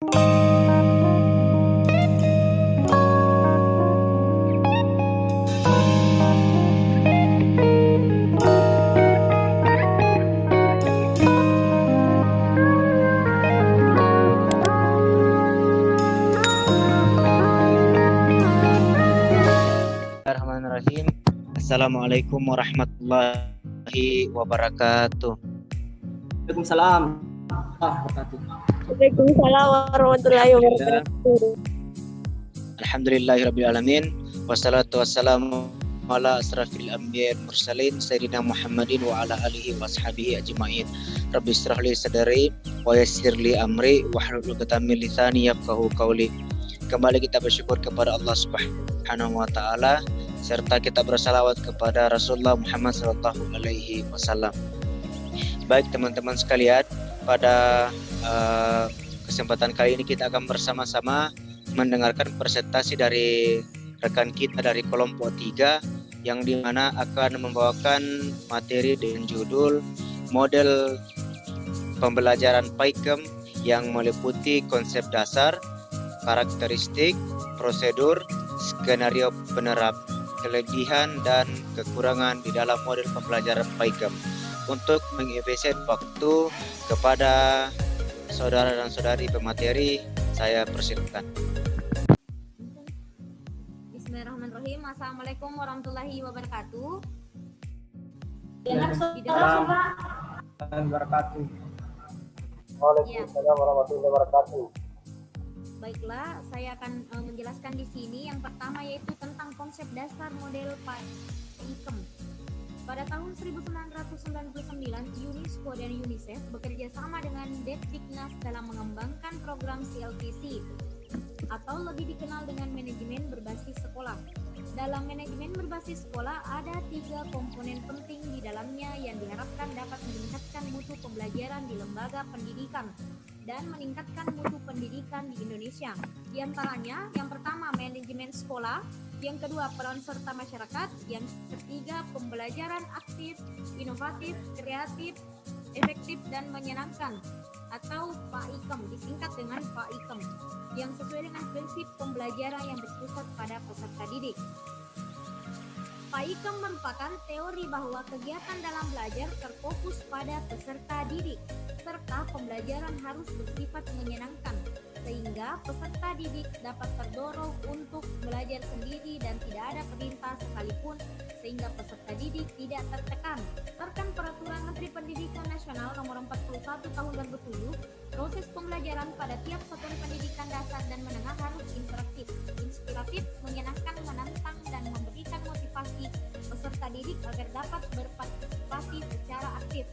Bismillahirrahmanirrahim. Assalamualaikum warahmatullahi wabarakatuh. Waalaikumsalam wabarakatuh. Waalaikumsalam warahmatullahi wabarakatuh. Alhamdulillahirabbil alamin wassalatu wassalamu ala asrafil anbiya'i wal mursalin sayyidina Muhammadin wa ala alihi washabihi ajmain. Rabbi shrah li sadri wa yassir li amri wahlul 'uqdatam min lisani yafqahu qawli. Kembali kita bersyukur kepada Allah Subhanahu wa taala serta kita bersalawat kepada Rasulullah Muhammad sallallahu alaihi wasallam. Baik teman-teman sekalian, pada kesempatan kali ini kita akan bersama-sama mendengarkan presentasi dari rekan kita dari kelompok 3 yang dimana akan membawakan materi dengan judul model pembelajaran PAIKEM yang meliputi konsep dasar, karakteristik, prosedur, skenario penerap, kelebihan dan kekurangan di dalam model pembelajaran PAIKEM. Untuk mengefisien waktu kepada saudara dan saudari pemateri, saya persilakan. Bismillahirrahmanirrahim. Assalamualaikum warahmatullahi wabarakatuh. Waalaikumsalam wabarakatuh. Waalaikumsalam warahmatullahi wabarakatuh. Baiklah, saya akan menjelaskan di sini yang pertama yaitu tentang konsep dasar model PAIKEM. Pada tahun 1999, UNESCO dan UNICEF bekerja sama dengan Depdiknas dalam mengembangkan program CLTC atau lebih dikenal dengan manajemen berbasis sekolah. Dalam manajemen berbasis sekolah ada 3 komponen penting di dalamnya yang diharapkan dapat meningkatkan mutu pembelajaran di lembaga pendidikan dan meningkatkan mutu pendidikan di Indonesia. Di antaranya, yang pertama manajemen sekolah, yang kedua peran serta masyarakat, yang ketiga pembelajaran aktif, inovatif, kreatif, efektif dan menyenangkan atau PAIKEM, disingkat dengan PAIKEM, yang sesuai dengan prinsip pembelajaran yang berpusat pada peserta didik. PAIKEM merupakan teori bahwa kegiatan dalam belajar terfokus pada peserta didik, serta pembelajaran harus bersifat menyenangkan, sehingga peserta didik dapat terdorong untuk belajar sendiri dan tidak ada perintah sekalipun, sehingga peserta didik tidak tertekan. Berdasarkan Peraturan Menteri Pendidikan Nasional Nomor 41 Tahun 2007, proses pembelajaran pada tiap satuan pendidikan dasar dan menengah harus interaktif, inspiratif, menyenangkan, menantang, dan memberikan motivasi peserta didik agar dapat berpartisipasi secara aktif,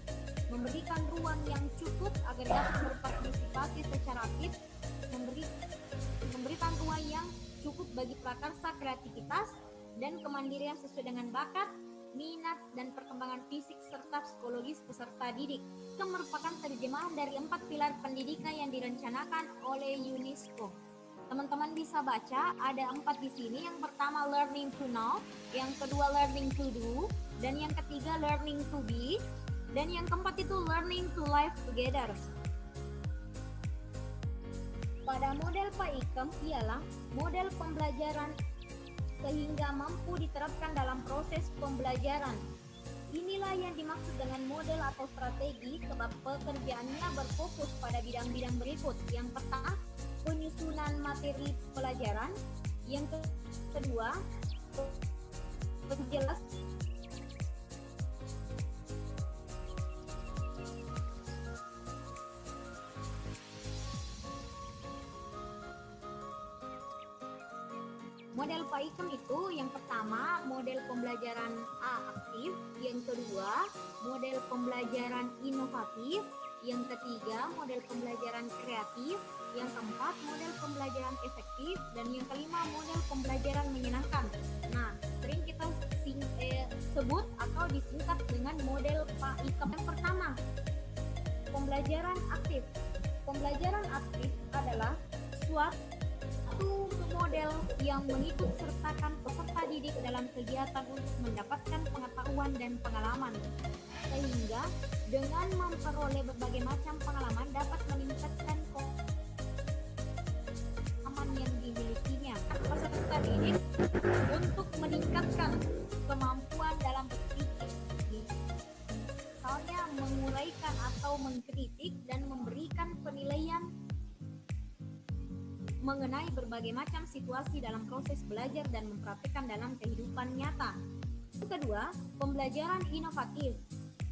memberikan ruang yang cukup agar dapat berpartisipasi secara aktif, memberikan ruang yang cukup bagi prakarsa kreativitas dan kemandirian sesuai dengan bakat, minat, dan perkembangan fisik serta psikologis peserta didik. Itu merupakan terjemahan dari 4 pilar pendidikan yang direncanakan oleh UNESCO. Teman-teman bisa baca, ada 4 di sini. Yang pertama learning to know, yang kedua learning to do, dan yang ketiga learning to be, dan yang keempat itu learning to live together. Pada model PAIKEM ialah model pembelajaran sehingga mampu diterapkan dalam proses pembelajaran. Inilah yang dimaksud dengan model atau strategi, sebab pekerjaannya berfokus pada bidang-bidang berikut. Yang pertama, penyusunan materi pelajaran. Yang kedua, penjelasan. Model PAIKEM itu yang pertama model pembelajaran A aktif, yang kedua model pembelajaran inovatif, yang ketiga model pembelajaran kreatif, yang keempat model pembelajaran efektif, dan yang kelima model pembelajaran menyenangkan. Nah, sering kita sebut atau disingkat dengan model PAIKEM. Yang pertama, pembelajaran aktif. Pembelajaran aktif adalah suatu model yang mengikut sertakan peserta didik dalam kegiatan untuk mendapatkan pengetahuan dan pengalaman, sehingga dengan memperoleh berbagai macam pengalaman dapat meningkatkan untuk meningkatkan kemampuan dalam berpikir. Misalnya menguraikan atau mengkritik dan memberikan penilaian mengenai berbagai macam situasi dalam proses belajar dan mempraktikkan dalam kehidupan nyata. Yang kedua, pembelajaran inovatif.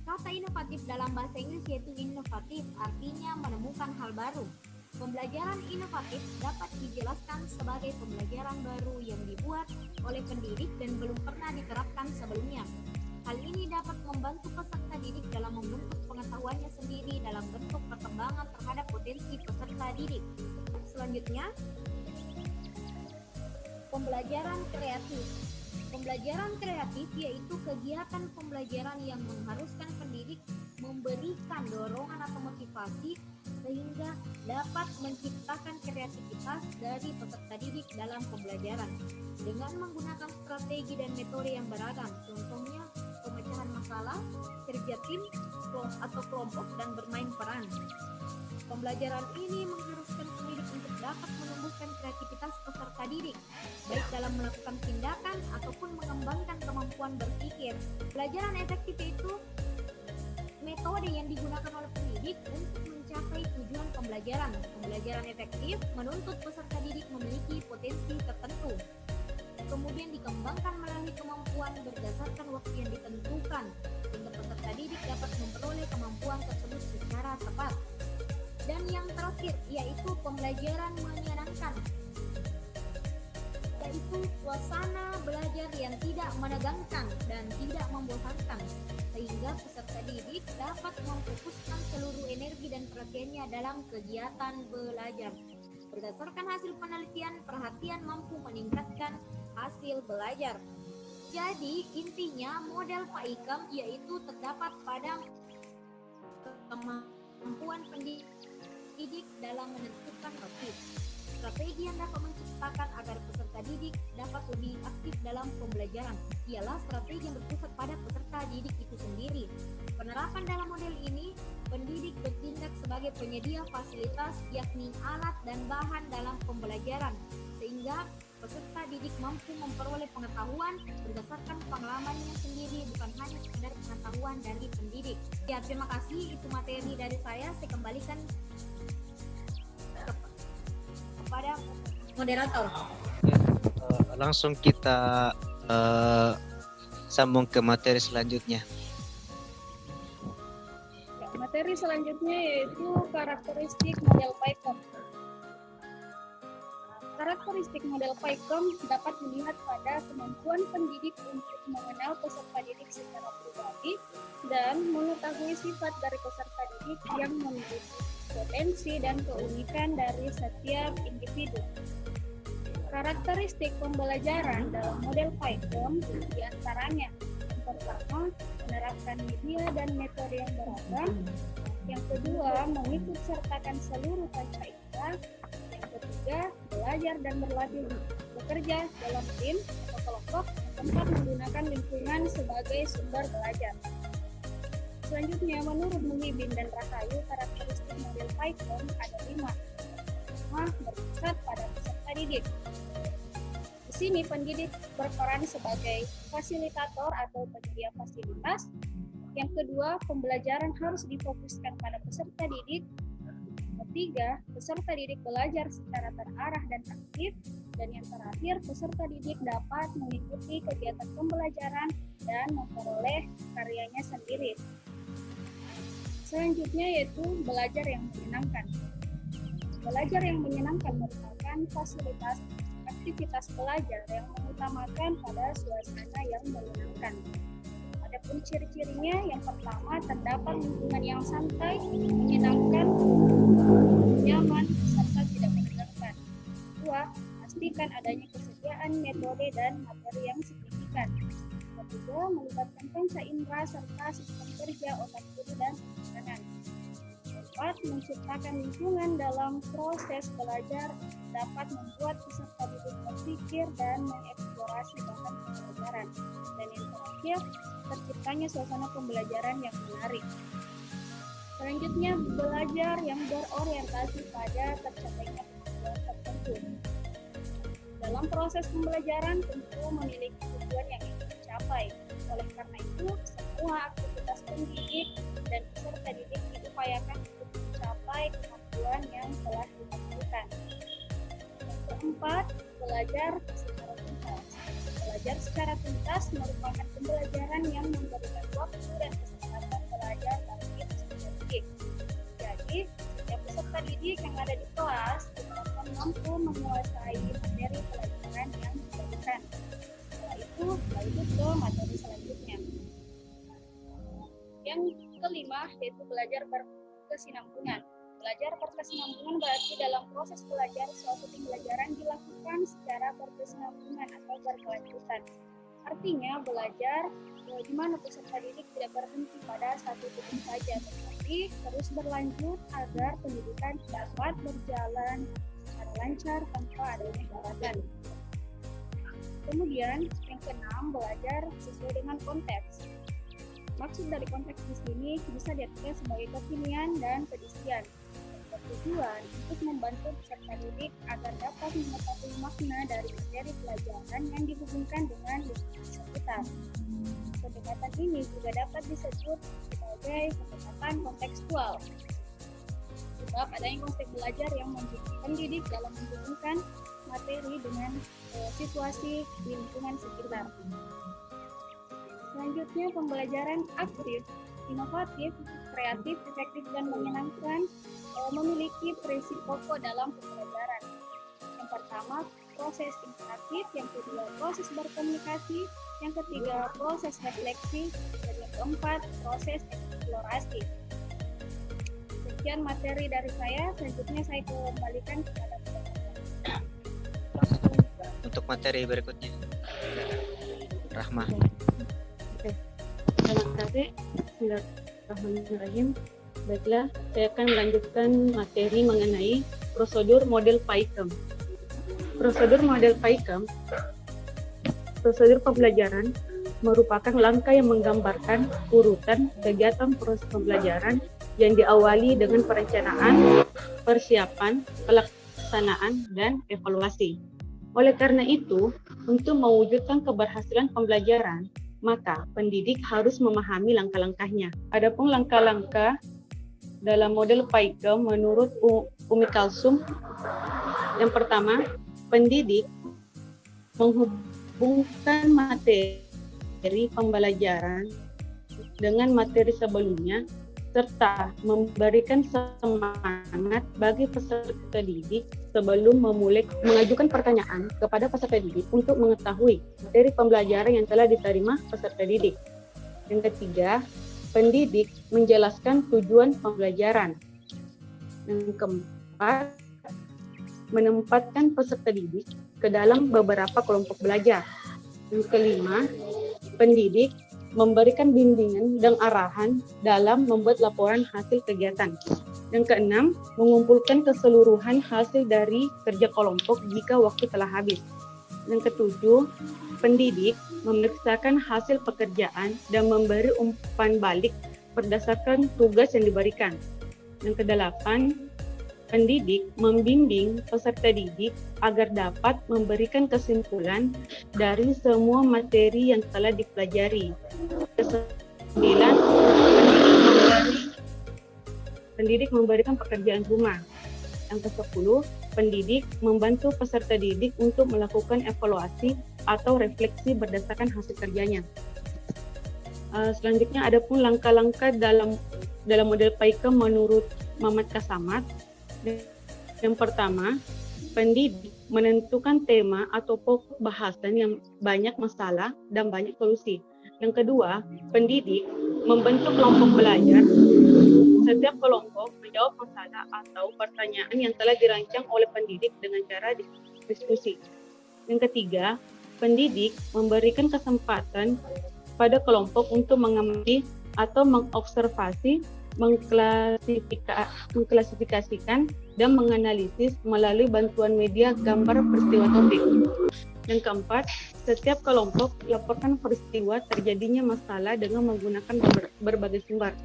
Kata inovatif dalam bahasa Inggris yaitu inovatif, artinya menemukan hal baru. Pembelajaran inovatif dapat dijelaskan sebagai pembelajaran baru yang dibuat oleh pendidik dan belum pernah diterapkan sebelumnya. Hal ini dapat membantu peserta didik dalam membentuk pengetahuannya sendiri dalam bentuk perkembangan terhadap potensi peserta didik. Selanjutnya, pembelajaran kreatif. Pembelajaran kreatif yaitu kegiatan pembelajaran yang mengharuskan pendidik memberikan dorongan atau motivasi sehingga dapat menciptakan kreativitas dari peserta didik dalam pembelajaran dengan menggunakan strategi dan metode yang beragam. Contohnya pemecahan masalah, kerja tim atau kelompok, dan bermain peran. Pembelajaran ini mengharuskan pendidik untuk dapat menumbuhkan kreativitas peserta didik, baik dalam melakukan tindakan ataupun mengembangkan kemampuan berpikir. Pelajaran efektif itu metode yang digunakan oleh pendidik untuk mencapai tujuan pembelajaran. Pembelajaran efektif menuntut peserta didik memiliki potensi tertentu, kemudian dikembangkan melalui kemampuan berdasarkan waktu yang ditentukan, sehingga peserta didik dapat memperoleh kemampuan tersebut secara tepat. Dan yang terakhir yaitu pembelajaran menyenangkan, yaitu suasana belajar yang tidak menegangkan dan tidak membosankan, sehingga peserta didik dapat memfokuskan seluruh energi dan perhatiannya dalam kegiatan belajar. Berdasarkan hasil penelitian, perhatian mampu meningkatkan hasil belajar. Jadi intinya model Pak Ikam yaitu terdapat pada kemampuan pendidik dalam menentukan motif. Strategi yang dapat menciptakan agar peserta didik dapat lebih aktif dalam pembelajaran ialah strategi yang berpusat pada peserta didik itu sendiri. Penerapan dalam model ini, pendidik bertindak sebagai penyedia fasilitas yakni alat dan bahan dalam pembelajaran, sehingga peserta didik mampu memperoleh pengetahuan berdasarkan pengalamannya sendiri, bukan hanya sekedar pengetahuan dari pendidik. Ya, terima kasih, itu materi dari saya kembalikan kepada moderator. Langsung kita sambung ke materi selanjutnya. Ya, materi selanjutnya yaitu karakteristik model PAICOM. Karakteristik model PAICOM dapat dilihat pada kemampuan pendidik untuk mengenal peserta didik secara pribadi dan mengetahui sifat dari peserta didik yang memiliki potensi dan keunikan dari setiap individu. Karakteristik pembelajaran dalam model PAICOM diantaranya: yang pertama, menerapkan media dan metode yang beragam; yang kedua, mengikut sertakan seluruh panca indera; yang ketiga, belajar dan berlatih bekerja dalam tim atau kelompok; yang keempat, menggunakan lingkungan sebagai sumber belajar. Selanjutnya, menurut Muhibin dan Rahayu, karakteristik model PAICOM ada 5. Pertama, berpusat pada peserta didik. Di sini pendidik berperan sebagai fasilitator atau penyedia fasilitas. Yang kedua, pembelajaran harus difokuskan pada peserta didik. Ketiga, peserta didik belajar secara terarah dan aktif. Dan yang terakhir, peserta didik dapat mengikuti kegiatan pembelajaran dan memperoleh karyanya sendiri. Selanjutnya yaitu belajar yang menyenangkan. Belajar yang menyenangkan merupakan fasilitas aktivitas belajar yang mengutamakan pada suasana yang menyenangkan. Adapun ciri-cirinya, yang pertama, terdapat lingkungan yang santai, menyenangkan, nyaman, serta tidak menegangkan. Kedua, pastikan adanya kesediaan metode dan materi yang signifikan. Ketiga, melibatkan panca indera serta sistem kerja otak kiri dan kanan. Keempat, menciptakan lingkungan dalam proses belajar dapat membuat peserta didik berpikir dan mengeksplorasi bahan pembelajaran. Dan yang terakhir, terciptanya suasana pembelajaran yang menarik. Selanjutnya, belajar yang berorientasi pada tercapainya kemampuan tertentu. Dalam proses pembelajaran tentu memiliki tujuan yang ingin dicapai. Oleh karena itu, semua aktivitas pendidik dan peserta didik diupayakan untuk mencapai kemampuan yang telah ditentukan. Yang keempat, belajar secara tuntas. Belajar secara tuntas merupakan pembelajaran yang memberikan waktu dan kesempatan belajar bagi peserta didik. Jadi, setiap peserta didik yang ada di kelas diharapkan mampu menguasai materi pelajaran yang diberikan. Setelah itu, lanjut ke materi selanjutnya. Yang kelima, yaitu belajar berkesinambungan. Belajar berkesinambungan berarti dalam proses belajar suatu pembelajaran dilakukan secara berkesinambungan atau berkelanjutan. Artinya belajar di mana peserta didik tidak berhenti pada satu titik saja, tetapi terus berlanjut agar pendidikan dapat berjalan secara lancar tanpa adanya hambatan. Kemudian yang keenam, belajar sesuai dengan konteks. Maksud dari konteks di sini bisa diartikan sebagai kekinian dan kedisian. Bertujuan untuk membantu peserta didik agar dapat mengetahui makna dari materi pelajaran yang dihubungkan dengan lingkungan sekitar. Pendekatan ini juga dapat disebut sebagai pendekatan kontekstual. Sebab adanya konsep belajar yang membantu pendidik dalam menghubungkan materi dengan situasi di lingkungan sekitar. Selanjutnya, pembelajaran aktif, inovatif, kreatif, efektif, dan menyenangkan memiliki prinsip pokok dalam pembelajaran. Yang pertama, proses interaktif, yang kedua, proses berkomunikasi, yang ketiga, proses refleksi, dan yang keempat, proses eksplorasi. Sekian materi dari saya, selanjutnya saya kembalikan kepada peserta. Untuk materi berikutnya, Rahma. Oke. Terima kasih. Bismillahirrahmanirrahim. Baiklah, saya akan melanjutkan materi mengenai prosedur model PAIKEM. Prosedur model PAIKEM, prosedur pembelajaran, merupakan langkah yang menggambarkan urutan kegiatan proses pembelajaran yang diawali dengan perencanaan, persiapan, pelaksanaan, dan evaluasi. Oleh karena itu, untuk mewujudkan keberhasilan pembelajaran, maka pendidik harus memahami langkah-langkahnya. Adapun langkah-langkah dalam model PAIKEM menurut Umi Kalsum, yang pertama, pendidik menghubungkan materi pembelajaran dengan materi sebelumnya serta memberikan semangat bagi peserta didik sebelum memulai mengajukan pertanyaan kepada peserta didik untuk mengetahui materi pembelajaran yang telah diterima peserta didik. Yang ketiga, pendidik menjelaskan tujuan pembelajaran. Yang keempat, menempatkan peserta didik ke dalam beberapa kelompok belajar. Yang kelima, pendidik memberikan bimbingan dan arahan dalam membuat laporan hasil kegiatan. Yang keenam, mengumpulkan keseluruhan hasil dari kerja kelompok jika waktu telah habis. Yang ketujuh, pendidik memeriksakan hasil pekerjaan dan memberi umpan balik berdasarkan tugas yang diberikan. Yang kedelapan, pendidik membimbing peserta didik agar dapat memberikan kesimpulan dari semua materi yang telah dipelajari. Kesembilan, pendidik memberikan pekerjaan rumah. Yang ke-10, pendidik membantu peserta didik untuk melakukan evaluasi atau refleksi berdasarkan hasil kerjanya. Selanjutnya, adapun langkah-langkah dalam model PAIKEM menurut Mamat Kasamat. Yang pertama, pendidik menentukan tema atau pokok bahasan yang banyak masalah dan banyak solusi. Yang kedua, pendidik membentuk kelompok belajar. Setiap kelompok menjawab masalah atau pertanyaan yang telah dirancang oleh pendidik dengan cara diskusi. Yang ketiga, pendidik memberikan kesempatan pada kelompok untuk mengamati atau mengobservasi, mengklasifikasikan, dan menganalisis melalui bantuan media gambar peristiwa topik. Yang keempat, setiap kelompok laporkan peristiwa terjadinya masalah dengan menggunakan berbagai sumber.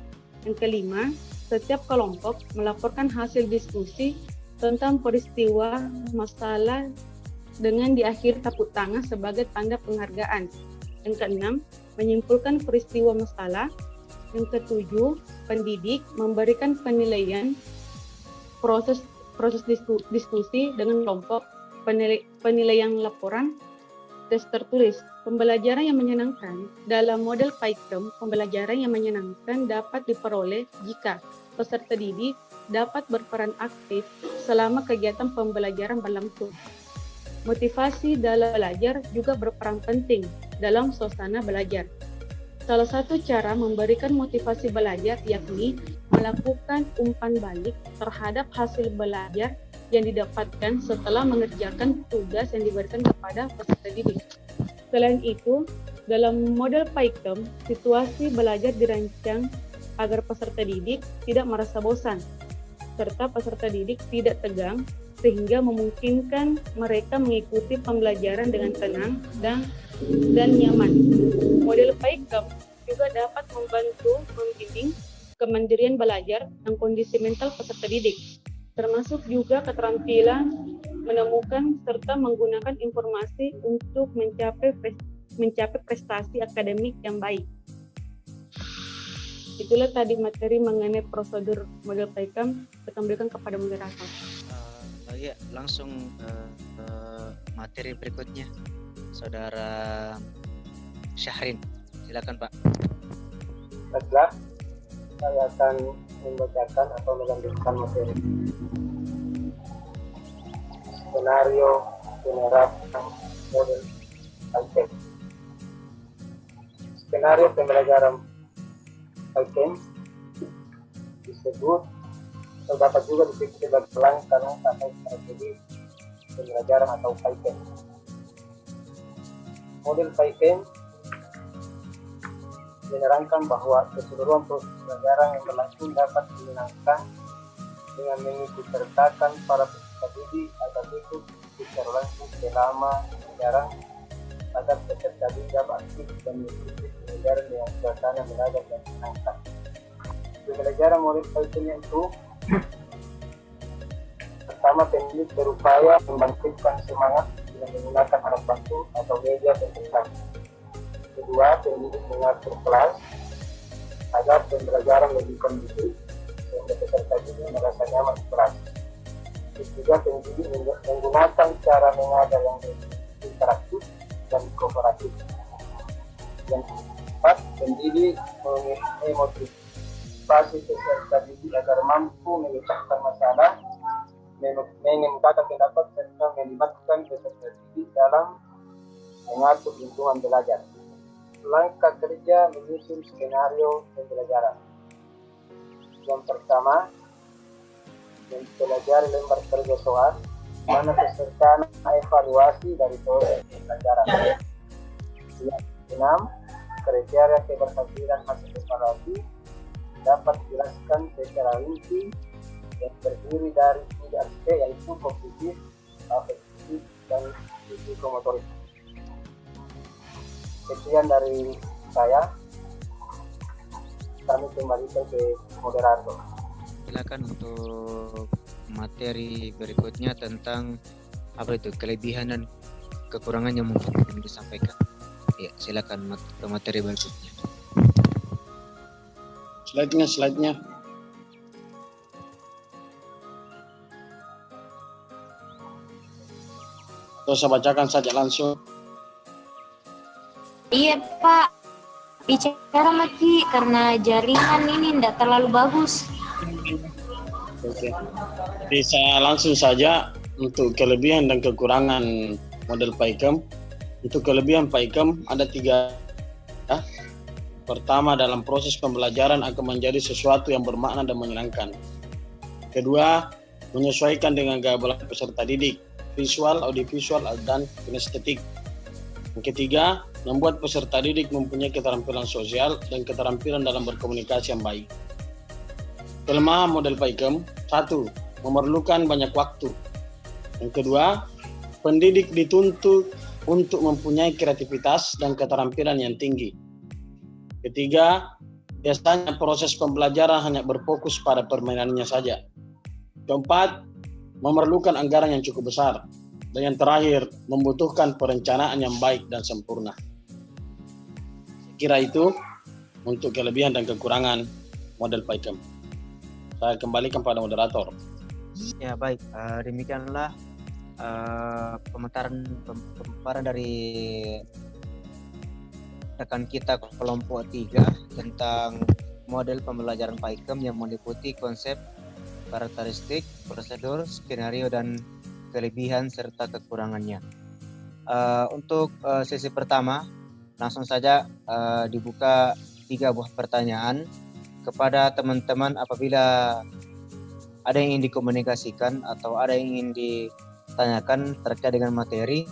Yang kelima, setiap kelompok melaporkan hasil diskusi tentang peristiwa masalah dengan diakhiri tepuk tangan sebagai tanda penghargaan. Yang keenam, menyimpulkan peristiwa masalah. Yang ketujuh, pendidik memberikan penilaian proses diskusi dengan kelompok, penilaian laporan, tes tertulis. Pembelajaran yang menyenangkan dalam model PAIKEM, pembelajaran yang menyenangkan dapat diperoleh jika peserta didik dapat berperan aktif selama kegiatan pembelajaran berlangsung. Motivasi dalam belajar juga berperan penting dalam suasana belajar. Salah satu cara memberikan motivasi belajar yakni melakukan umpan balik terhadap hasil belajar yang didapatkan setelah mengerjakan tugas yang diberikan kepada peserta didik. Selain itu, dalam model PAIKEM, situasi belajar dirancang agar peserta didik tidak merasa bosan, serta peserta didik tidak tegang, sehingga memungkinkan mereka mengikuti pembelajaran dengan tenang dan nyaman. Model PAIKEM juga dapat membantu membimbing kemandirian belajar dan kondisi mental peserta didik, termasuk juga keterampilan menemukan serta menggunakan informasi untuk mencapai prestasi akademik yang baik. Itulah tadi materi mengenai prosedur model PAIKEM. Saya kembalikan kepada moderator. Ya, langsung materi berikutnya, Saudara Syahrin, silakan Pak. Baiklah, saya akan membacakan atau melanjutkan materi. Skenario penerapan model PAIKEM. Skenario pembelajaran PAIKEM disebut atau dapat juga disebut sebagai langkah-langkah atau strategi pembelajaran atau PAIKEM. Model PAIKEM menerangkan bahwa keseluruhan proses pembelajaran yang berlangsung dapat dimenangkan dengan mengikut sertakan para peserta didik agar ikut secara langsung selama pembelajaran agar peserta didik dapat aktif dan mengikuti pembelajaran dengan suasana belajar dan menyenangkan. Pembelajaran model PAIKEM itu pertama, pendidik berupaya membangkitkan semangat dengan menggunakan alat bantu atau media pendidikan. Kedua, pendidik mengatur kelas agar pembelajaran lebih kondusif sehingga peserta didik merasa nyaman di kelas. Ketiga, pendidik menggunakan cara mengajar yang interaktif dan kooperatif. Yang keempat, pendidik memotivasi peserta didik agar mampu memecahkan masalah, mengemukakan pendapat serta melibatkan peserta didik dalam mengatur lingkungan belajar. Langkah kerja menyusun skenario pembelajaran. Yang pertama, mempelajari lembar kerja soal, mana peserta evaluasi dari proses pembelajaran. Yang keenam, kriteria keberhasilan hasil evaluasi dapat dijelaskan secara rinci yang terdiri dari 3 aspek, yaitu kognitif, afektif, dan psikomotorik. Sekian dari saya. Kami kembalikan ke moderator. Silakan untuk materi berikutnya tentang apa itu kelebihan dan kekurangan yang mungkin disampaikan. Ya, silakan ke materi berikutnya. Slide-nya. Atau saya bacakan saja langsung. Iya Pak, bicara lagi karena jaringan ini tidak terlalu bagus. Oke. Jadi saya langsung saja untuk kelebihan dan kekurangan model PAIKEM. Untuk kelebihan PAIKEM ada 3. Pertama, dalam proses pembelajaran akan menjadi sesuatu yang bermakna dan menyenangkan. Kedua, menyesuaikan dengan gaya belajar peserta didik, visual, audiovisual, dan kinestetik. Yang ketiga, membuat peserta didik mempunyai keterampilan sosial dan keterampilan dalam berkomunikasi yang baik. Kelemahan model PAIKEM: 1. Memerlukan banyak waktu. Yang kedua, pendidik dituntut untuk mempunyai kreativitas dan keterampilan yang tinggi. Ketiga, biasanya proses pembelajaran hanya berfokus pada permainannya saja. Keempat, memerlukan anggaran yang cukup besar. Dan yang terakhir, membutuhkan perencanaan yang baik dan sempurna. Saya kira itu untuk kelebihan dan kekurangan model PAIKM. Saya kembalikan pada moderator. Ya baik, demikianlah pemaparan dari rekan kita kelompok 3 tentang model pembelajaran PAIKM yang meliputi konsep, karakteristik, prosedur, skenario, dan kelebihan serta kekurangannya. Untuk sesi pertama, langsung saja dibuka 3 buah pertanyaan kepada teman-teman. Apabila ada yang ingin dikomunikasikan atau ada yang ingin ditanyakan terkait dengan materi,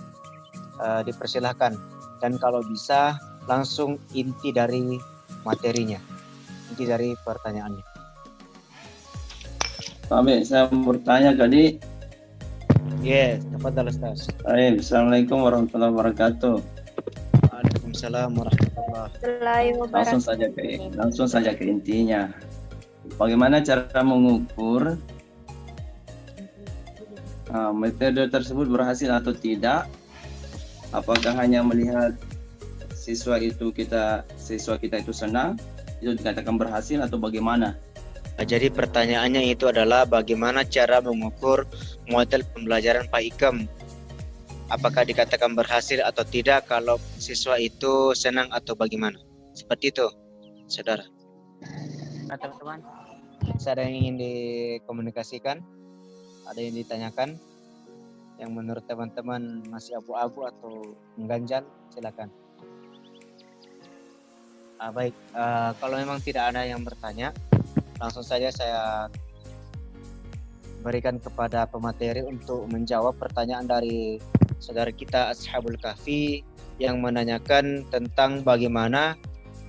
dipersilahkan. Dan kalau bisa langsung inti dari materinya, inti dari pertanyaannya. Baik, saya bertanya tadi. Yes, tafadhal Ustaz. Baik, Assalamualaikum warahmatullahi wabarakatuh. Waalaikumsalam warahmatullahi wabarakatuh. Langsung saja ke intinya. Bagaimana cara mengukur metode tersebut berhasil atau tidak? Apakah hanya melihat siswa kita itu senang, itu dikatakan berhasil atau bagaimana? Jadi pertanyaannya itu adalah bagaimana cara mengukur model pembelajaran PAIKM? Apakah dikatakan berhasil atau tidak kalau siswa itu senang atau bagaimana? Seperti itu, saudara. Nah, teman-teman, ada yang ingin dikomunikasikan? Ada yang ditanyakan? Yang menurut teman-teman masih abu-abu atau mengganjal, silakan. Baik, kalau memang tidak ada yang bertanya, langsung saja saya berikan kepada pemateri untuk menjawab pertanyaan dari saudara kita Ashabul Kahfi yang menanyakan tentang bagaimana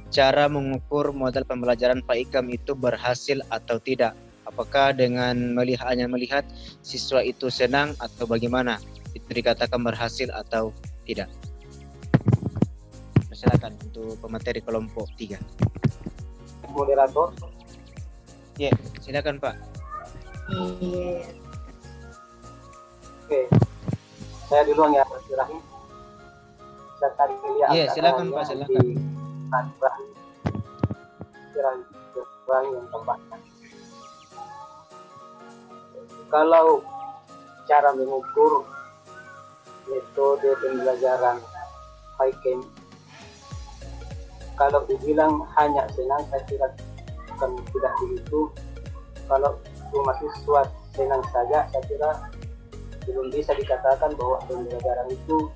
cara mengukur model pembelajaran PAIKM itu berhasil atau tidak. Apakah dengan melihat siswa itu senang atau bagaimana? Itu dikatakan berhasil atau tidak. Silakan untuk pemateri kelompok 3. Moderator. Ya, silakan Pak. Oke, saya duluan ya, Rahim. Saya tadi lihat. Iya, silakan Pak, silakan. Yang tempatnya. Kalau cara mengukur metode pembelajaran PAIKM, kalau dibilang hanya senang, saya kira bukan tidak begitu. Kalau cuma siswa senang saja, saya kira belum bisa dikatakan bahwa pembelajaran itu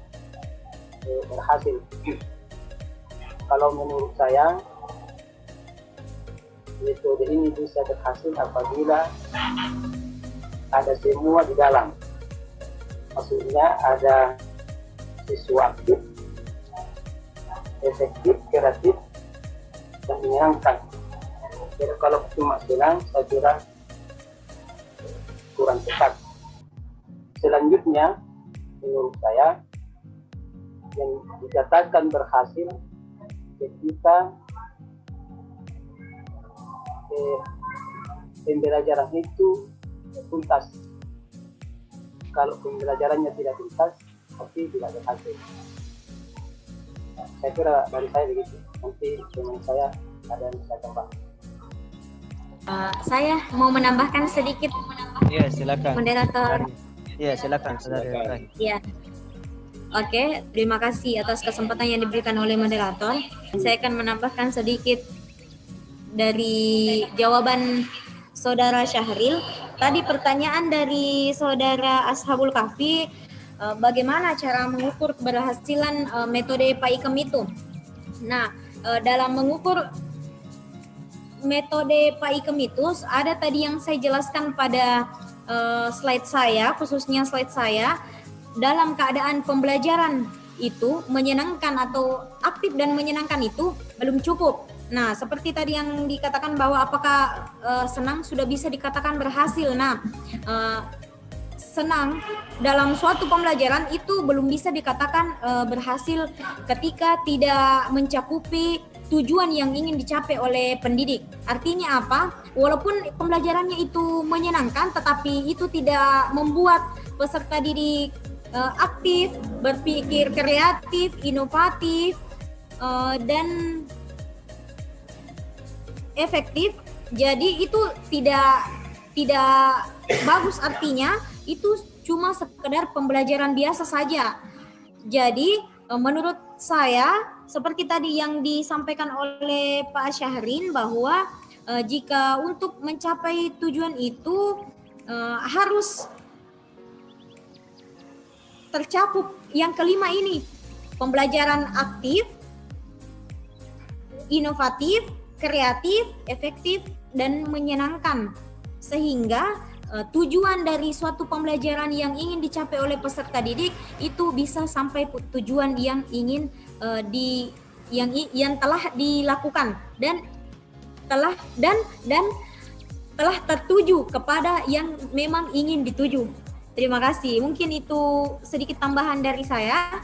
berhasil. Kalau menurut saya, metode ini bisa berhasil apabila ada semua di dalam. Maksudnya ada siswa aktif, efektif, kreatif, dan menyenangkan. Jadi kalau cuma senang, saya kira kurang tepat. Selanjutnya, menurut saya, yang dikatakan berhasil ketika pembelajaran itu tuntas. Kalau pembelajarannya tidak tuntas, pasti tidak berhasil. Saya kira dari saya begitu. Nanti teman saya ada yang bisa tambah. Saya mau menambahkan sedikit. Iya, silakan. Moderator. Iya, silakan. Iya. Oke, terima kasih atas kesempatan yang diberikan oleh moderator. Saya akan menambahkan sedikit dari jawaban Saudara Syahril. Tadi pertanyaan dari Saudara Ashabul Kahfi, bagaimana cara mengukur keberhasilan metode PAIKM itu? Nah, dalam mengukur metode PAIKM itu ada tadi yang saya jelaskan pada slide saya, khususnya slide saya. Dalam keadaan pembelajaran itu menyenangkan atau aktif dan menyenangkan itu belum cukup. Nah, seperti tadi yang dikatakan bahwa apakah senang sudah bisa dikatakan berhasil. Nah, senang dalam suatu pembelajaran itu belum bisa dikatakan berhasil ketika tidak mencakupi tujuan yang ingin dicapai oleh pendidik. Artinya apa? Walaupun pembelajarannya itu menyenangkan, tetapi itu tidak membuat peserta didik aktif, berpikir kreatif, inovatif, dan efektif. Jadi itu tidak bagus, artinya itu cuma sekedar pembelajaran biasa saja. Jadi menurut saya seperti tadi yang disampaikan oleh Pak Syahrin bahwa jika untuk mencapai tujuan itu harus tercakup yang kelima ini, pembelajaran aktif, inovatif, kreatif, efektif, dan menyenangkan, sehingga tujuan dari suatu pembelajaran yang ingin dicapai oleh peserta didik itu bisa sampai tujuan yang ingin yang telah dilakukan dan telah tertuju kepada yang memang ingin dituju. Terima kasih. Mungkin itu sedikit tambahan dari saya.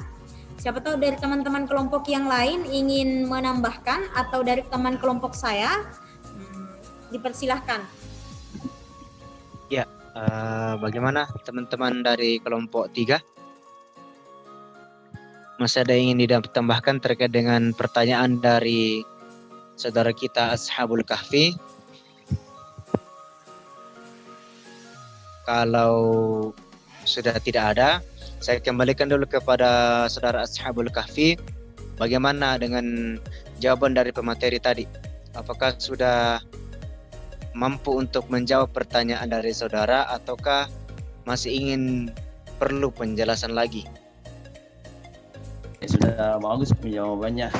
Siapa tahu dari teman-teman kelompok yang lain ingin menambahkan atau dari teman kelompok saya, dipersilahkan. Ya, bagaimana teman-teman dari kelompok 3? Masih ada yang ingin ditambahkan terkait dengan pertanyaan dari saudara kita Ashabul Kahfi? Kalau sudah tidak ada, saya kembalikan dulu kepada saudara Ashabul Kahfi. Bagaimana dengan jawaban dari pemateri tadi? Apakah sudah mampu untuk menjawab pertanyaan dari saudara ataukah masih ingin perlu penjelasan lagi? Sudah bagus jawabannya.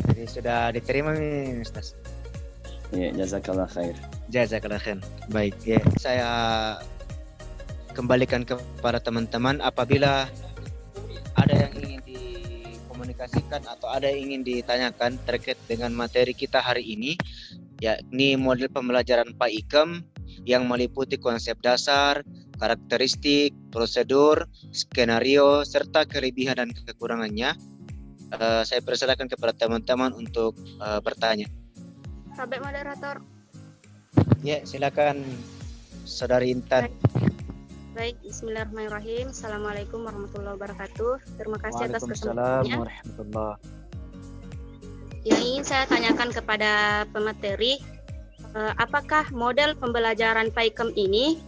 Jadi sudah diterima nih, Ustaz. Ya, jazakallah khair. Jazakallah khair. Baik, ya. Saya kembalikan kepada teman-teman apabila ada yang ingin dikomunikasikan atau ada yang ingin ditanyakan terkait dengan materi kita hari ini, yakni model pembelajaran Pak Ikam yang meliputi konsep dasar, karakteristik, prosedur, skenario, serta kelebihan dan kekurangannya. Saya persilakan kepada teman-teman untuk bertanya. Sahabat moderator. Ya, silakan Saudari Intan. Baik, bismillahirrahmanirrahim. Assalamualaikum warahmatullahi wabarakatuh. Terima kasih atas Waalaikumsalam kesempatannya. warahmatullahi. Yang ingin saya tanyakan kepada pemateri, apakah model pembelajaran PAIKEM ini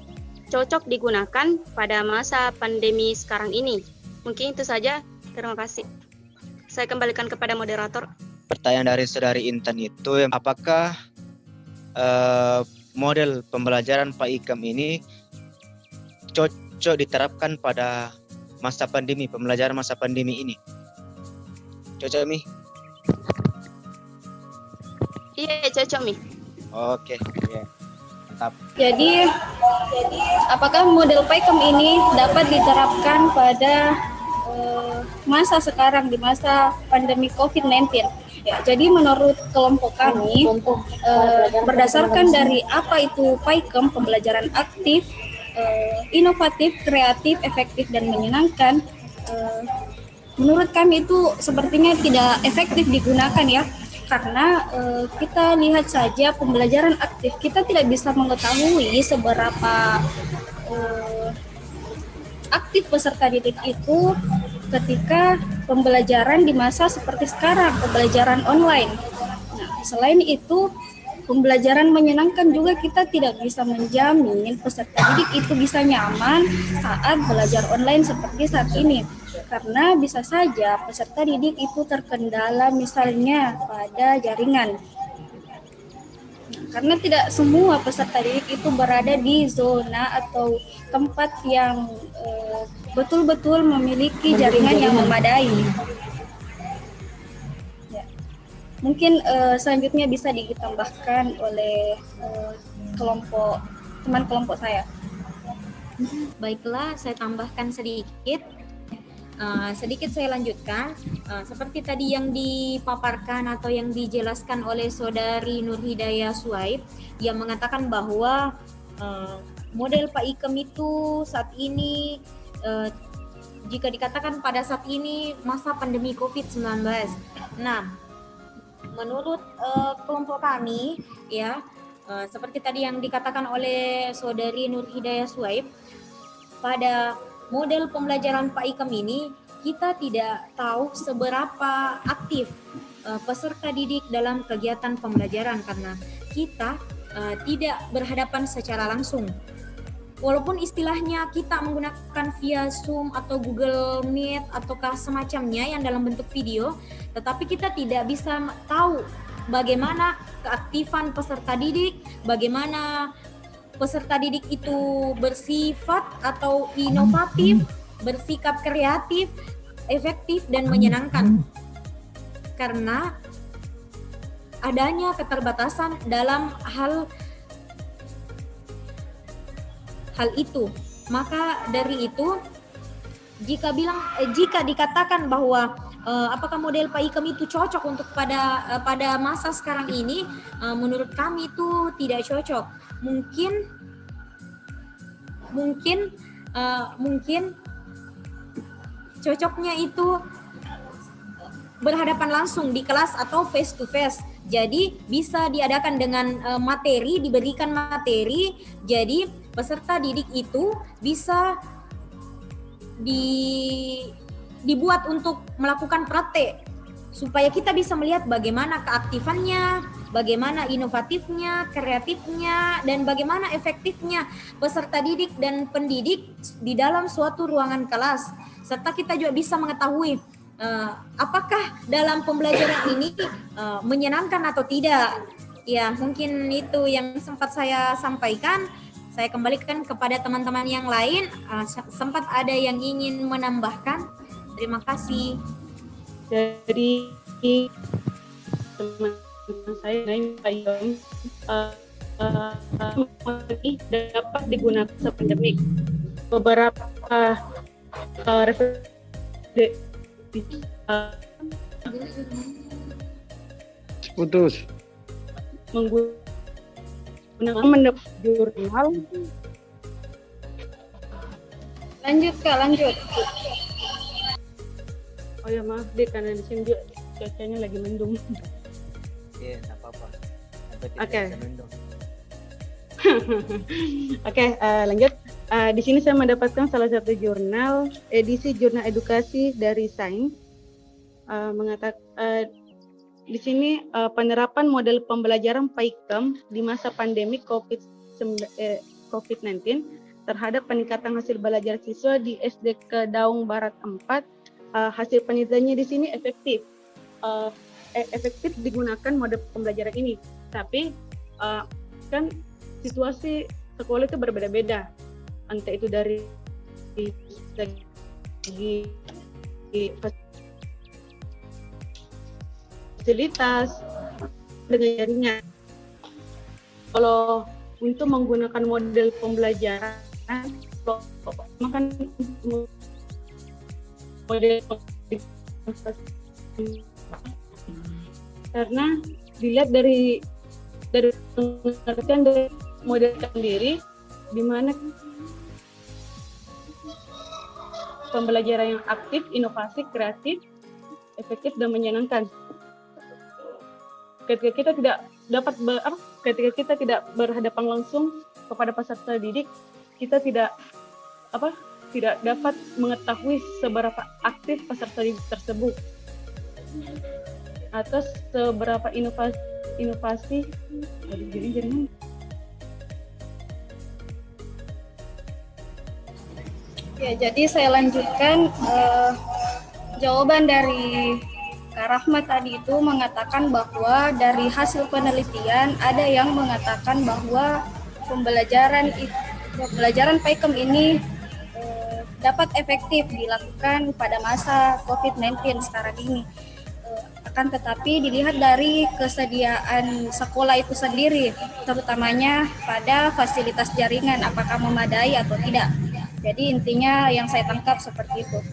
cocok digunakan pada masa pandemi sekarang ini? Mungkin itu saja. Terima kasih. Saya kembalikan kepada moderator. Pertanyaan dari Saudari Intan itu, apakah model pembelajaran Pak Ikam ini cocok diterapkan pada masa pandemi, pembelajaran masa pandemi ini? Cocok, Mi? Iya, cocok, Mi. Oke, ya. Mantap. Jadi, apakah model PAIKEM ini dapat diterapkan pada masa sekarang, di masa pandemi COVID-19? Ya, jadi menurut kelompok kami, berdasarkan dari apa itu PAIKEM, pembelajaran aktif, inovatif, kreatif, efektif, dan menyenangkan, menurut kami itu sepertinya tidak efektif digunakan ya. Karena kita lihat saja pembelajaran aktif, kita tidak bisa mengetahui seberapa aktif peserta didik itu ketika pembelajaran di masa seperti sekarang, pembelajaran online. Nah, selain itu, pembelajaran menyenangkan juga kita tidak bisa menjamin peserta didik itu bisa nyaman saat belajar online seperti saat ini. Karena bisa saja peserta didik itu terkendala misalnya pada jaringan. Karena tidak semua peserta didik itu berada di zona atau tempat yang betul-betul memiliki jaringan yang memadai. Ya. Mungkin selanjutnya bisa ditambahkan oleh teman kelompok saya. Baiklah, saya tambahkan sedikit. Sedikit saya lanjutkan, seperti tadi yang dipaparkan atau yang dijelaskan oleh Saudari Nur Hidayah Suhaib yang mengatakan bahwa model Pak Ikam itu saat ini jika dikatakan pada saat ini masa pandemi COVID-19. Nah, menurut kelompok kami ya, seperti tadi yang dikatakan oleh Saudari Nur Hidayah Suhaib, pada model pembelajaran Pak Ikam ini kita tidak tahu seberapa aktif peserta didik dalam kegiatan pembelajaran karena kita tidak berhadapan secara langsung. Walaupun istilahnya kita menggunakan via Zoom atau Google Meet ataukah semacamnya yang dalam bentuk video, tetapi kita tidak bisa tahu bagaimana keaktifan peserta didik, bagaimana peserta didik itu bersifat atau inovatif, bersikap kreatif, efektif, dan menyenangkan. Karena adanya keterbatasan dalam hal itu. Maka dari itu jika dikatakan bahwa apakah model Pak Ikam itu cocok untuk pada masa sekarang ini, menurut kami itu tidak cocok. Mungkin cocoknya itu berhadapan langsung di kelas atau face to face. Jadi bisa diadakan dengan diberikan materi. Jadi peserta didik itu bisa dibuat untuk melakukan praktek supaya kita bisa melihat bagaimana keaktifannya, bagaimana inovatifnya, kreatifnya, dan bagaimana efektifnya peserta didik dan pendidik di dalam suatu ruangan kelas. Serta kita juga bisa mengetahui apakah dalam pembelajaran ini menyenangkan atau tidak. Ya, mungkin itu yang sempat saya sampaikan. Saya kembalikan kepada teman-teman yang lain. Sempat ada yang ingin menambahkan? Terima kasih. Dari teman-teman saya Pak Ikam dapat digunakan sepandemik. Beberapa Putus. Menggunakan jurnal. Lanjut Kak, lanjut. Oh ya maaf deh, karena di sini juga cuacanya lagi mendung. Iya, nggak apa-apa. Oke. Oke, lanjut. Di sini saya mendapatkan salah satu jurnal, edisi jurnal edukasi dari Sains, mengatakan di sini penerapan model pembelajaran Pak Ikam di masa pandemi COVID-19 terhadap peningkatan hasil belajar siswa di SD Kedaung Barat 4. Hasil penelitiannya di sini efektif digunakan model pembelajaran ini. Tapi kan situasi sekolah itu berbeda-beda, entah itu dari segi fasilitas dengan jaringan. Kalau untuk menggunakan model pembelajaran, makan model karena dilihat dari pengertian dari model sendiri, di mana pembelajaran yang aktif, inovatif, kreatif, efektif, dan menyenangkan. Ketika kita tidak berhadapan langsung kepada peserta didik, kita tidak dapat mengetahui seberapa aktif peserta didik tersebut atau seberapa inovasi. Ya, jadi saya lanjutkan jawaban dari Kak Rahmat tadi itu mengatakan bahwa dari hasil penelitian ada yang mengatakan bahwa pembelajaran Pak Ikam ini dapat efektif dilakukan pada masa COVID-19 sekarang ini. Akan tetapi dilihat dari kesediaan sekolah itu sendiri, terutamanya pada fasilitas jaringan, apakah memadai atau tidak. Jadi intinya yang saya tangkap seperti itu.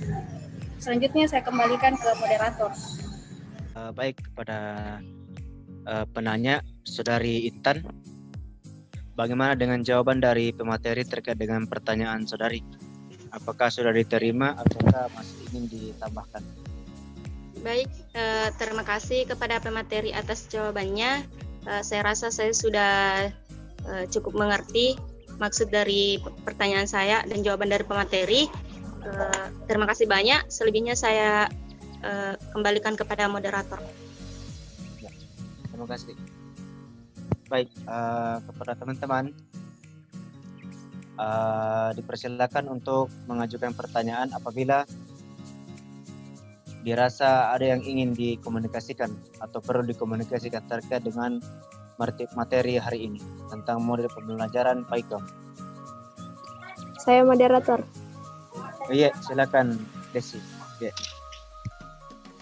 Selanjutnya saya kembalikan ke moderator. Baik, kepada penanya, Saudari Intan, bagaimana dengan jawaban dari pemateri terkait dengan pertanyaan saudari? Apakah sudah diterima ataukah masih ingin ditambahkan? Baik, terima kasih kepada pemateri atas jawabannya. Saya rasa saya sudah cukup mengerti maksud dari pertanyaan saya dan jawaban dari pemateri. Terima kasih banyak. Selebihnya saya kembalikan kepada moderator. Ya, terima kasih. Baik, kepada teman-teman dipersilakan untuk mengajukan pertanyaan apabila dirasa ada yang ingin dikomunikasikan atau perlu dikomunikasikan terkait dengan materi hari ini tentang model pembelajaran PAIKM. Saya moderator. Iya, silakan Desi. Ya.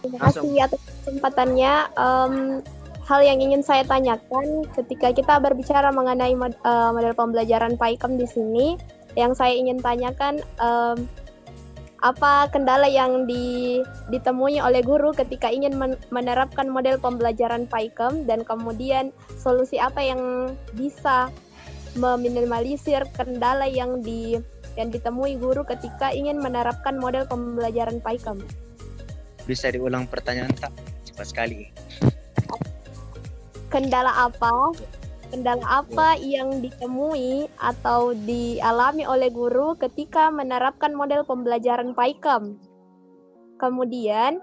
Terima kasih atas kesempatannya. Hal yang ingin saya tanyakan ketika kita berbicara mengenai model pembelajaran PAIKM di sini, yang saya ingin tanyakan apa kendala yang ditemui oleh guru ketika ingin menerapkan model pembelajaran PAIKM, dan kemudian solusi apa yang bisa meminimalisir kendala yang ditemui guru ketika ingin menerapkan model pembelajaran PAIKM. Bisa diulang pertanyaan tak? Cepat sekali. Kendala apa yang ditemui atau dialami oleh guru ketika menerapkan model pembelajaran PAIKM? Kemudian,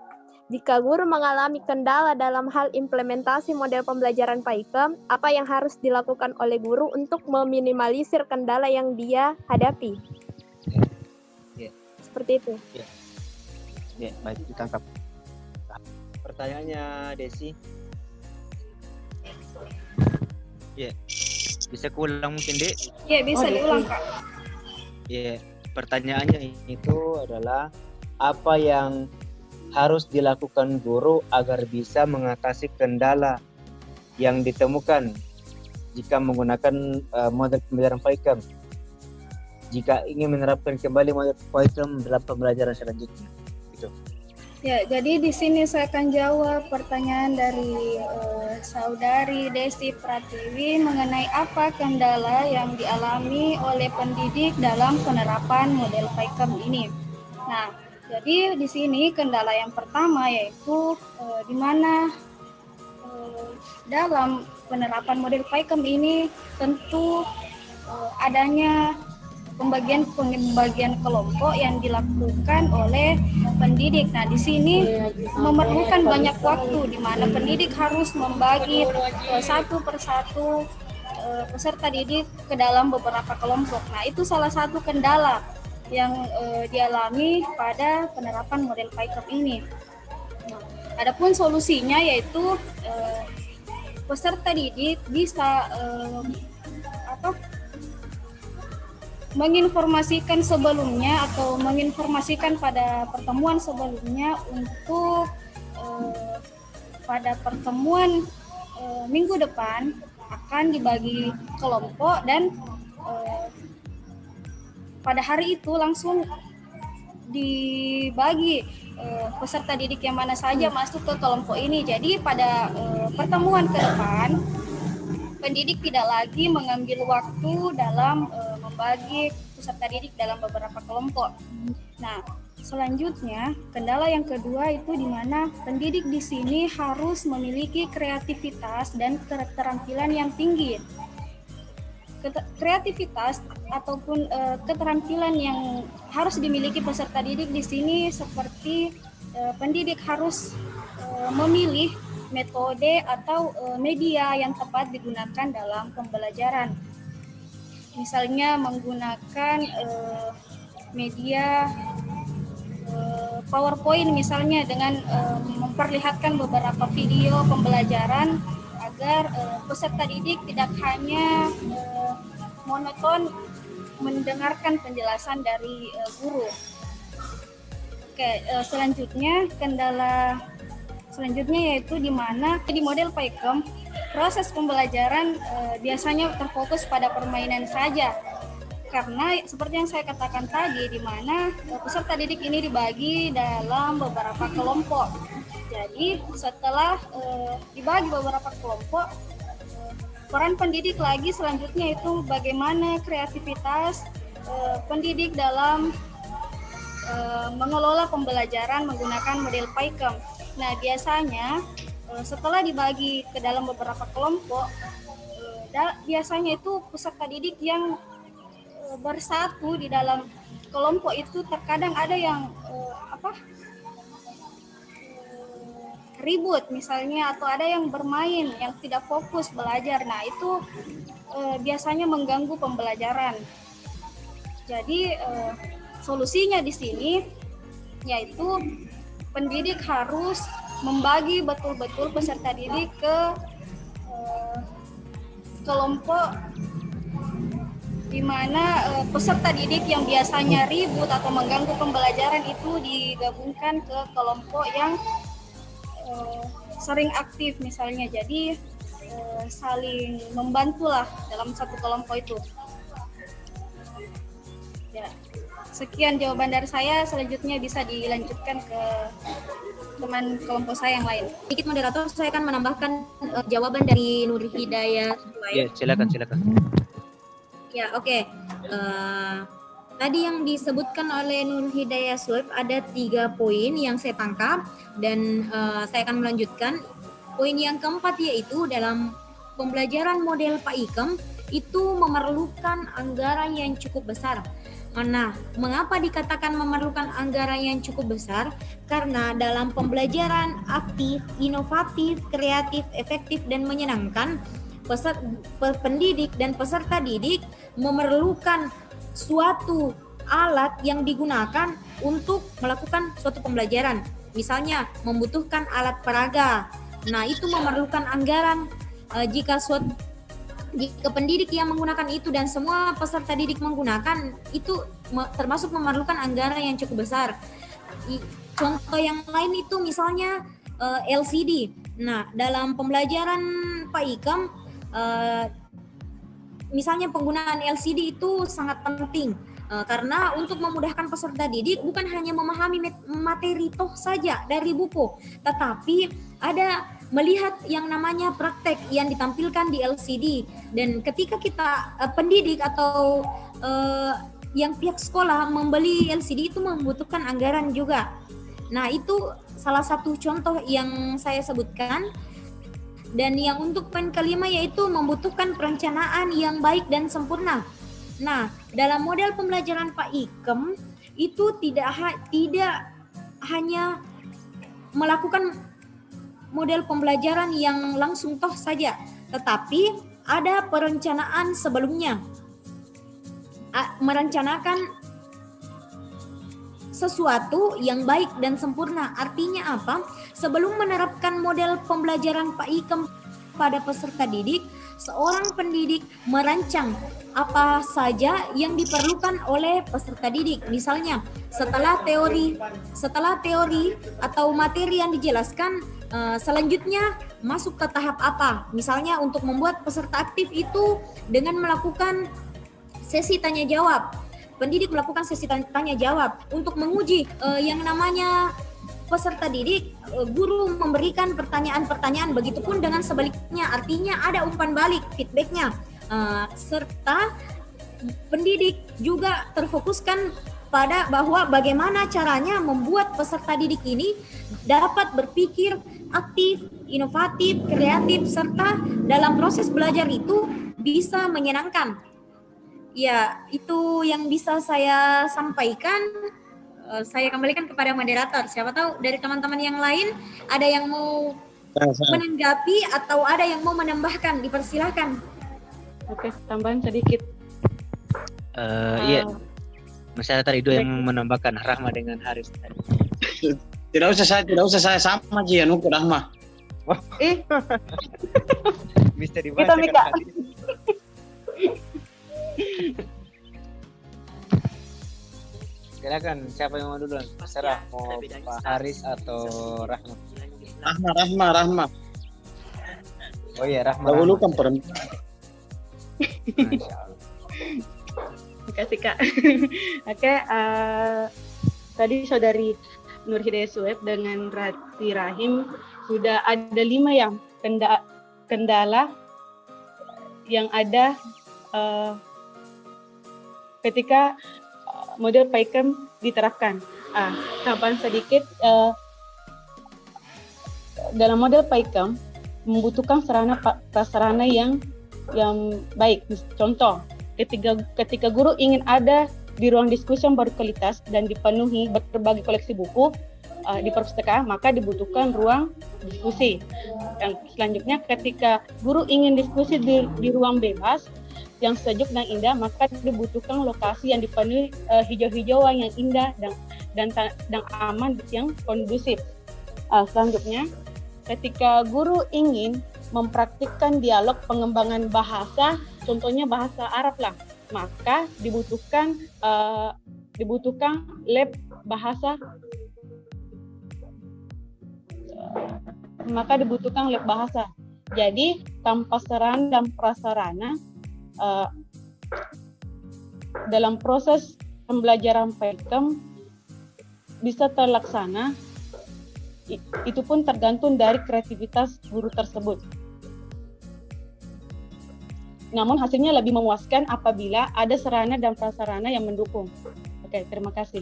jika guru mengalami kendala dalam hal implementasi model pembelajaran PAIKM, apa yang harus dilakukan oleh guru untuk meminimalisir kendala yang dia hadapi? Ya. Seperti itu. Ya, baik, ditangkap. Pertanyaannya Desi. Ya, bisa kuulang mungkin, Dek? Ya, bisa diulang, Kak. Ya, pertanyaannya itu adalah apa yang harus dilakukan guru agar bisa mengatasi kendala yang ditemukan jika menggunakan model pembelajaran PAIKM, jika ingin menerapkan kembali model PAIKM dalam pembelajaran selanjutnya. Gitu. Ya, jadi di sini saya akan jawab pertanyaan dari saudari Desi Pratiwi mengenai apa kendala yang dialami oleh pendidik dalam penerapan model PAIKM ini. Nah, jadi di sini kendala yang pertama yaitu di mana dalam penerapan model PAIKM ini tentu adanya pembagian kelompok yang dilakukan oleh pendidik. Nah, di sini memerlukan banyak waktu di mana pendidik harus membagi satu persatu peserta didik ke dalam beberapa kelompok. Nah, itu salah satu kendala yang dialami pada penerapan model PAIKM ini. Nah, adapun solusinya yaitu peserta didik bisa menginformasikan sebelumnya atau menginformasikan pada pertemuan sebelumnya untuk pada pertemuan minggu depan akan dibagi kelompok dan pada hari itu langsung dibagi peserta didik yang mana saja masuk ke kelompok ini. Jadi pada pertemuan ke depan pendidik tidak lagi mengambil waktu dalam membagi peserta didik dalam beberapa kelompok. Nah, selanjutnya kendala yang kedua itu di mana pendidik di sini harus memiliki kreativitas dan keterampilan yang tinggi. Kreativitas ataupun keterampilan yang harus dimiliki peserta didik di sini seperti pendidik harus memilih metode atau media yang tepat digunakan dalam pembelajaran. Misalnya menggunakan media PowerPoint misalnya dengan memperlihatkan beberapa video pembelajaran agar peserta didik tidak hanya monoton mendengarkan penjelasan dari guru. Oke, kendala selanjutnya yaitu di mana di model PAIKM proses pembelajaran biasanya terfokus pada permainan saja, karena seperti yang saya katakan tadi di mana peserta didik ini dibagi dalam beberapa kelompok. Jadi setelah dibagi beberapa kelompok, peran pendidik lagi selanjutnya itu bagaimana kreativitas pendidik dalam mengelola pembelajaran menggunakan model PAIKM. Nah, biasanya setelah dibagi ke dalam beberapa kelompok, biasanya itu peserta didik yang bersatu di dalam kelompok itu terkadang ada yang ribut misalnya, atau ada yang bermain yang tidak fokus belajar. Nah, itu biasanya mengganggu pembelajaran. Jadi solusinya di sini yaitu pendidik harus membagi betul-betul peserta didik ke kelompok di mana peserta didik yang biasanya ribut atau mengganggu pembelajaran itu digabungkan ke kelompok yang sering aktif misalnya. Jadi saling membantulah dalam satu kelompok itu. Ya, sekian jawaban dari saya. Selanjutnya bisa dilanjutkan ke teman kelompok saya yang lain. Sedikit moderator, saya akan menambahkan jawaban dari Nur Hidayah. Ya, silakan. Ya, oke. Tadi yang disebutkan oleh Nur Hidayah Suhaib ada 3 poin yang saya tangkap, dan saya akan melanjutkan. Poin yang keempat yaitu dalam pembelajaran model Pak Ikem itu memerlukan anggaran yang cukup besar. Nah, mengapa dikatakan memerlukan anggaran yang cukup besar? Karena dalam pembelajaran aktif, inovatif, kreatif, efektif, dan menyenangkan, pendidik dan peserta didik memerlukan suatu alat yang digunakan untuk melakukan suatu pembelajaran. Misalnya membutuhkan alat peraga. Nah, itu memerlukan anggaran. Jika pendidik yang menggunakan itu dan semua peserta didik menggunakan, itu termasuk memerlukan anggaran yang cukup besar. Contoh yang lain itu misalnya LCD. Nah, dalam pembelajaran Pak Ikem, misalnya penggunaan LCD itu sangat penting. Karena untuk memudahkan peserta didik bukan hanya memahami materi toh saja dari buku, tetapi ada melihat yang namanya praktek yang ditampilkan di LCD. Dan ketika kita pendidik atau yang pihak sekolah membeli LCD itu membutuhkan anggaran juga. Nah, itu salah satu contoh yang saya sebutkan. Dan yang untuk poin kelima yaitu membutuhkan perencanaan yang baik dan sempurna. Nah, dalam model pembelajaran Pak Ikem itu tidak hanya melakukan model pembelajaran yang langsung toh saja, tetapi ada perencanaan sebelumnya. Merencanakan sesuatu yang baik dan sempurna. Artinya apa? Sebelum menerapkan model pembelajaran Pak Ikem pada peserta didik, seorang pendidik merancang apa saja yang diperlukan oleh peserta didik. Misalnya, setelah teori atau materi yang dijelaskan, selanjutnya masuk ke tahap apa? Misalnya untuk membuat peserta aktif itu dengan melakukan sesi tanya jawab. Pendidik melakukan sesi tanya jawab untuk menguji yang namanya peserta didik. Guru memberikan pertanyaan-pertanyaan, begitupun dengan sebaliknya, artinya ada umpan balik, feedbacknya, serta pendidik juga terfokuskan pada bahwa bagaimana caranya membuat peserta didik ini dapat berpikir aktif, inovatif, kreatif, serta dalam proses belajar itu bisa menyenangkan. Ya, itu yang bisa saya sampaikan. Saya kembalikan kepada moderator. Siapa tahu dari teman-teman yang lain ada yang mau menanggapi atau ada yang mau menambahkan, dipersilahkan. Oke, tambahan sedikit. Iya, masalah tadi itu yang menambahkan Rahma dengan Haris tadi. Tidak usah saya sama aja ya nuku Rahma. Bisa dibaca Kita Mika. Silakan, siapa yang mau duluan? Terserah, mau Pak Haris atau Rahma. Rahma. Oh iya, Rahma. Dahulukan perempuan. Masya Allah. Terima kasih, Kak. Oke, tadi Saudari Nur Hidayah Suhaib dengan Rati Rahim sudah ada 5 yang kendala yang ada ketika model Pak Ikem diterapkan. Tambahan sedikit, dalam model Pak Ikem membutuhkan prasarana yang baik. Contoh, ketika guru ingin ada di ruang diskusi yang berkualitas dan dipenuhi berbagai koleksi buku di perpustakaan, maka dibutuhkan ruang diskusi. Yang selanjutnya, ketika guru ingin diskusi di ruang bebas yang sejuk dan indah, maka dibutuhkan lokasi yang dipenuhi hijau-hijauan yang indah dan aman yang kondusif. Selanjutnya, ketika guru ingin mempraktikkan dialog pengembangan bahasa, contohnya bahasa Arab lah, maka dibutuhkan lab bahasa. Jadi tanpa sarana dan prasarana dalam proses pembelajaran PAIKM bisa terlaksana, itu pun tergantung dari kreativitas guru tersebut. Namun hasilnya lebih memuaskan apabila ada sarana dan prasarana yang mendukung. Oke, terima kasih.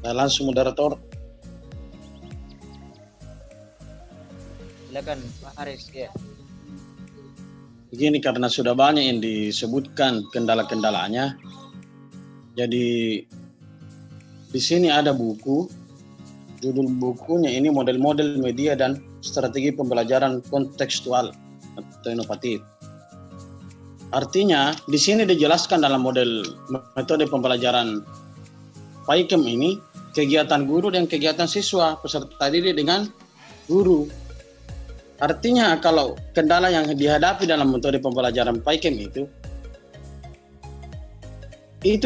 Nah, langsung moderator. Silakan Pak Aris ya. Begini, karena sudah banyak yang disebutkan kendala-kendalanya, jadi di sini ada buku, judul bukunya ini model-model media dan strategi pembelajaran kontekstual atau inovatif. Artinya di sini dijelaskan dalam model metode pembelajaran PAIKM ini kegiatan guru dan kegiatan siswa peserta didik dengan guru. Artinya kalau kendala yang dihadapi dalam metode pembelajaran PAIKM itu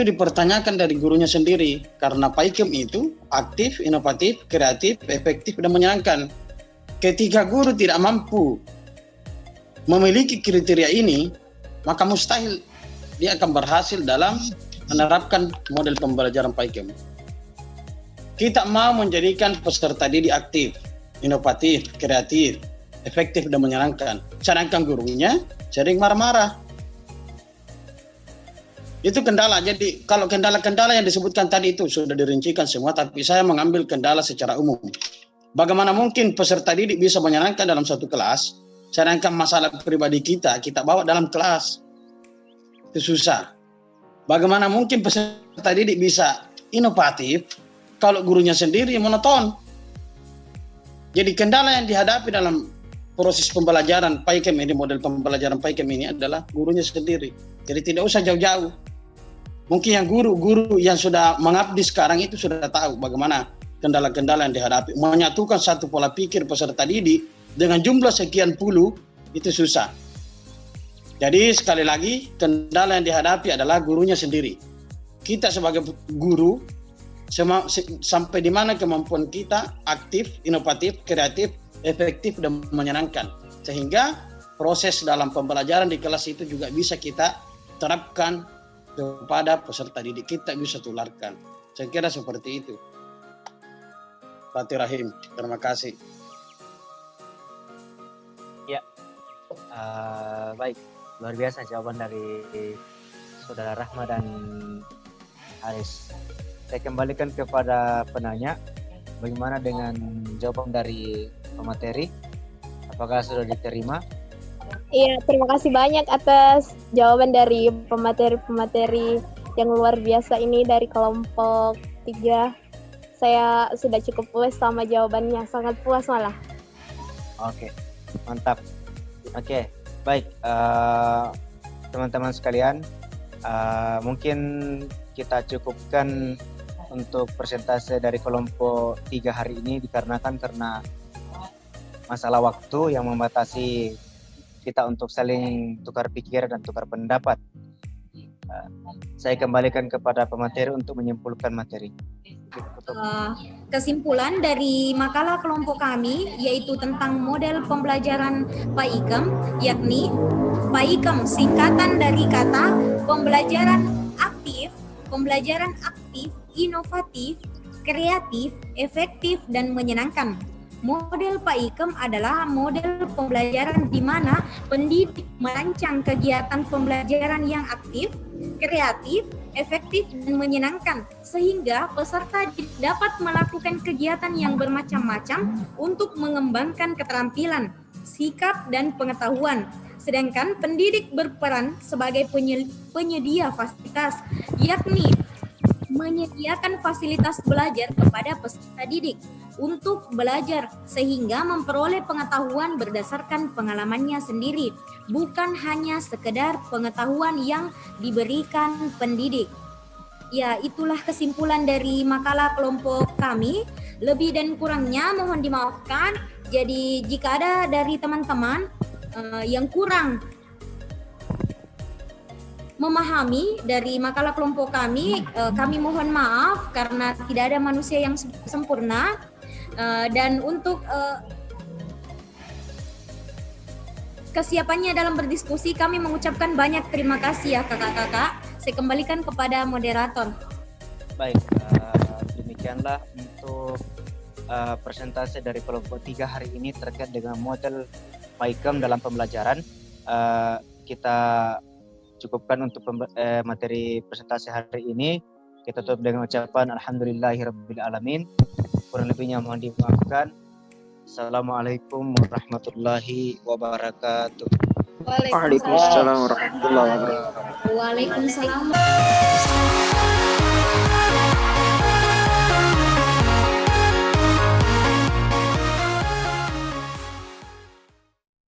dipertanyakan dari gurunya sendiri, karena PAIKM itu aktif, inovatif, kreatif, efektif, dan menyenangkan. Ketika guru tidak mampu memiliki kriteria ini, maka mustahil dia akan berhasil dalam menerapkan model pembelajaran PAIKM. Kita mau menjadikan peserta didik aktif, inovatif, kreatif, efektif, dan menyenangkan. Sedangkan gurunya sering marah-marah. Itu kendala. Jadi kalau kendala-kendala yang disebutkan tadi itu sudah dirincikan semua, tapi saya mengambil kendala secara umum. Bagaimana mungkin peserta didik bisa menyenangkan dalam satu kelas, sedangkan masalah pribadi kita bawa dalam kelas. Itu susah. Bagaimana mungkin peserta didik bisa inovatif kalau gurunya sendiri monoton. Jadi kendala yang dihadapi dalam proses pembelajaran PAIKM ini, model pembelajaran PAIKM ini adalah gurunya sendiri. Jadi tidak usah jauh-jauh. Mungkin yang guru-guru yang sudah mengabdi sekarang itu sudah tahu bagaimana kendala-kendala yang dihadapi. Menyatukan satu pola pikir peserta didik dengan jumlah sekian puluh itu susah. Jadi sekali lagi kendala yang dihadapi adalah gurunya sendiri. Kita sebagai guru sampai di mana kemampuan kita aktif, inovatif, kreatif, efektif, dan menyenangkan. Sehingga proses dalam pembelajaran di kelas itu juga bisa kita terapkan kepada peserta didik, kita bisa tularkan. Saya kira seperti itu. Fatih Rahim, terima kasih. Ya, baik. Luar biasa jawaban dari Saudara Rahma dan Aris. Saya kembalikan kepada penanya. Bagaimana dengan jawaban dari pemateri? Apakah sudah diterima? Iya, terima kasih banyak atas jawaban dari pemateri-pemateri yang luar biasa ini dari kelompok 3. Saya sudah cukup puas sama jawabannya, sangat puas malah. Oke, mantap. Oke, baik. Teman-teman sekalian, mungkin kita cukupkan untuk persentase dari kelompok 3 hari ini dikarenakan karena masalah waktu yang membatasi kita untuk saling tukar pikir dan tukar pendapat. Saya kembalikan kepada pemateri untuk menyimpulkan materi. Kesimpulan dari makalah kelompok kami yaitu tentang model pembelajaran PAIKM, yakni PAIKM singkatan dari kata pembelajaran aktif, inovatif, kreatif, efektif, dan menyenangkan. Model PAIKM adalah model pembelajaran di mana pendidik merancang kegiatan pembelajaran yang aktif, kreatif, efektif, dan menyenangkan sehingga peserta dapat melakukan kegiatan yang bermacam-macam untuk mengembangkan keterampilan, sikap, dan pengetahuan. Sedangkan pendidik berperan sebagai penyedia fasilitas, yakni menyediakan fasilitas belajar kepada peserta didik untuk belajar sehingga memperoleh pengetahuan berdasarkan pengalamannya sendiri, bukan hanya sekedar pengetahuan yang diberikan pendidik. Ya, itulah kesimpulan dari makalah kelompok kami. Lebih dan kurangnya mohon dimaafkan. Jadi jika ada dari teman-teman yang kurang memahami dari makalah kelompok kami mohon maaf karena tidak ada manusia yang sempurna. Dan untuk kesiapannya dalam berdiskusi, kami mengucapkan banyak terima kasih ya kakak-kakak. Saya kembalikan kepada moderator. Baik, demikianlah untuk presentasi dari kelompok 3 hari ini terkait dengan model PAIKEM dalam pembelajaran. Kita cukupkan untuk materi presentasi hari ini. Kita tutup dengan ucapan alhamdulillahirabbil alamin. Kurang lebihnya mohon dimaafkan. Assalamualaikum warahmatullahi wabarakatuh. Waalaikumsalam warahmatullahi wabarakatuh. Waalaikumsalam.